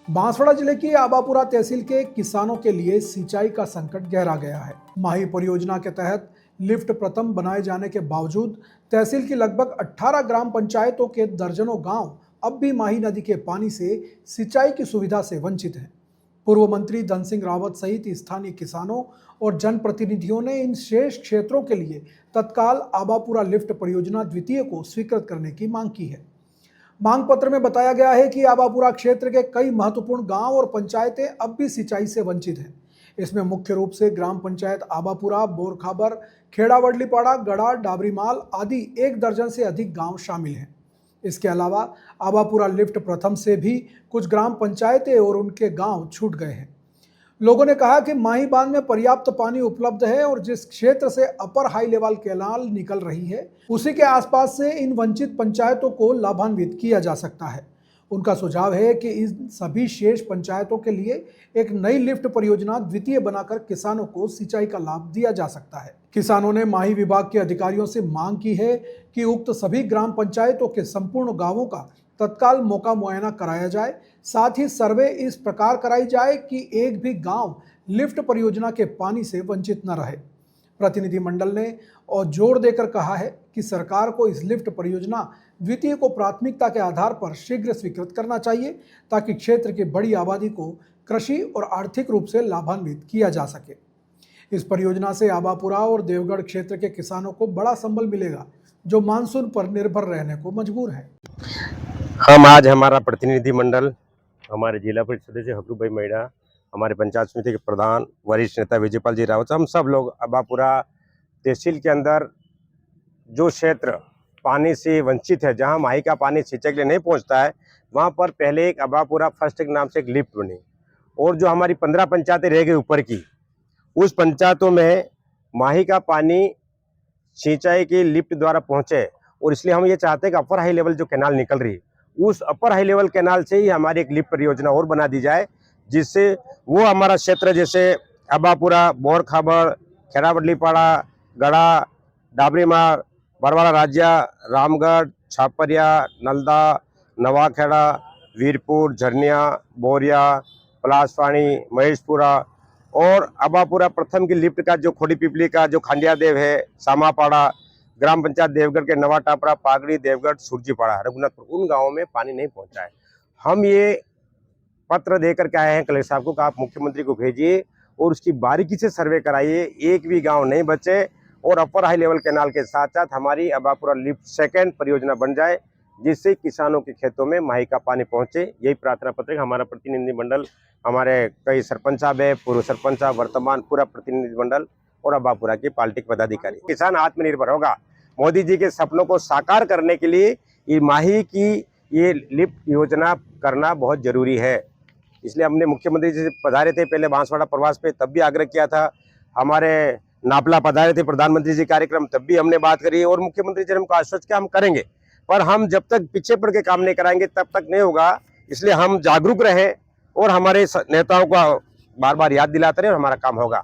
बांसवाड़ा जिले की आबापुरा तहसील के किसानों के लिए सिंचाई का संकट गहरा गया है। माही परियोजना के तहत लिफ्ट प्रथम बनाए जाने के बावजूद तहसील की लगभग 18 ग्राम पंचायतों के दर्जनों गांव अब भी माही नदी के पानी से सिंचाई की सुविधा से वंचित हैं। पूर्व मंत्री धन सिंह रावत सहित स्थानीय किसानों और जनप्रतिनिधियों ने इन शेष क्षेत्रों के लिए तत्काल आबापुरा लिफ्ट परियोजना द्वितीय को स्वीकृत करने की मांग की है। मांग पत्र में बताया गया है कि आबापुरा क्षेत्र के कई महत्वपूर्ण गांव और पंचायतें अब भी सिंचाई से वंचित हैं। इसमें मुख्य रूप से ग्राम पंचायत आबापुरा, बोरखाबर, खेड़ावडलीपाड़ा, गड़ा, डाबरीमाल आदि 1 दर्जन से अधिक गांव शामिल हैं। इसके अलावा आबापुरा लिफ्ट प्रथम से भी कुछ ग्राम पंचायतें और उनके गांव छूट गए हैं। लोगों ने कहा कि माही बांध में पर्याप्त पानी उपलब्ध है और जिस क्षेत्र से अपर हाई लेवल कैनाल निकल रही है उसी के आसपास से इन वंचित पंचायतों को लाभान्वित किया जा सकता है। उनका सुझाव है कि इन सभी शेष पंचायतों के लिए एक नई लिफ्ट परियोजना द्वितीय बनाकर किसानों को सिंचाई का लाभ दिया जा सकता है। किसानों ने माही विभाग के अधिकारियों से मांग की है कि उक्त सभी ग्राम पंचायतों के संपूर्ण गांवों का तत्काल मौका मुआयना कराया जाए, साथ ही सर्वे इस प्रकार कराई जाए कि एक भी गांव लिफ्ट परियोजना के पानी से वंचित न रहे। प्रतिनिधिमंडल ने और जोर देकर कहा है कि सरकार को इस लिफ्ट परियोजना द्वितीय को प्राथमिकता के आधार पर शीघ्र स्वीकृत करना चाहिए ताकि क्षेत्र की बड़ी आबादी को कृषि और आर्थिक रूप से लाभान्वित किया जा सके। इस परियोजना से आबापुरा और देवगढ़ क्षेत्र के किसानों को बड़ा संबल मिलेगा जो मानसून पर निर्भर रहने को मजबूर है। हम आज हमारा प्रतिनिधिमंडल, हमारे जिला परिषद सदस्य हबरू भाई मैडा, हमारे पंचायत समिति के प्रधान वरिष्ठ नेता विजयपाल जी रावत, हम सब लोग आबापुरा तहसील के अंदर जो क्षेत्र पानी से वंचित है, जहां माही का पानी सिंचाई के लिए नहीं पहुंचता है, वहां पर पहले एक आबापुरा फर्स्ट के नाम से एक लिफ्ट बनी और जो हमारी 15 पंचायतें रह गई ऊपर की, उस पंचायतों में माही का पानी सिंचाई की लिफ्ट द्वारा पहुंचे। और इसलिए हम ये चाहते हैं कि अपर हाई लेवल जो कैनाल निकल रही है, उस अपर हाई लेवल कैनाल से ही हमारी एक लिफ्ट परियोजना और बना दी जाए, जिससे वो हमारा क्षेत्र जैसे आबापुरा, बोरखाबर, खेड़ावडलीपाड़ा, गड़ा, डाबरीमाल, बरवाड़ा राज्य, रामगढ़, छापरिया, नलदा, नवाखेड़ा, वीरपुर, झरनिया, बोरिया, पलासपानी, महेशपुरा और आबापुरा प्रथम की लिफ्ट का जो खोड़ी पिपली का जो खांडिया देव है, सामापाड़ा, ग्राम पंचायत देवगढ़ के नवा टापड़ा, पागड़ी, देवगढ़, सुरजीपाड़ा, रघुनाथपुर, उन गांवों में पानी नहीं पहुंचा है। हम ये पत्र देकर के आए हैं कलेक्टर साहब को कि आप मुख्यमंत्री को भेजिए और उसकी बारीकी से सर्वे कराइए, एक भी गांव नहीं बचे और अपर हाई लेवल कैनाल के साथ साथ हमारी आबापुरा लिफ्ट सेकेंड परियोजना बन जाए, जिससे किसानों के खेतों में माही का पानी पहुंचे। यही प्रार्थना पत्र हमारा प्रतिनिधिमंडल, हमारे कई सरपंच साहब है, पूर्व सरपंच साहब, वर्तमान पूरा प्रतिनिधिमंडल और आबापुरा के पार्टी के पदाधिकारी। किसान आत्मनिर्भर होगा। मोदी जी के सपनों को साकार करने के लिए ये माही की ये लिफ्ट योजना करना बहुत जरूरी है। इसलिए हमने मुख्यमंत्री जी से पधारे थे पहले बांसवाड़ा प्रवास पे, तब भी आग्रह किया था। हमारे नापला पधारे थे प्रधानमंत्री जी कार्यक्रम, तब भी हमने बात करी और मुख्यमंत्री जी ने हमको आश्वस्त किया हम करेंगे, पर हम जब तक पीछे पड़ के काम नहीं कराएंगे तब तक नहीं होगा। इसलिए हम जागरूक रहें और हमारे नेताओं को बार बार याद दिलाते रहे और हमारा काम होगा।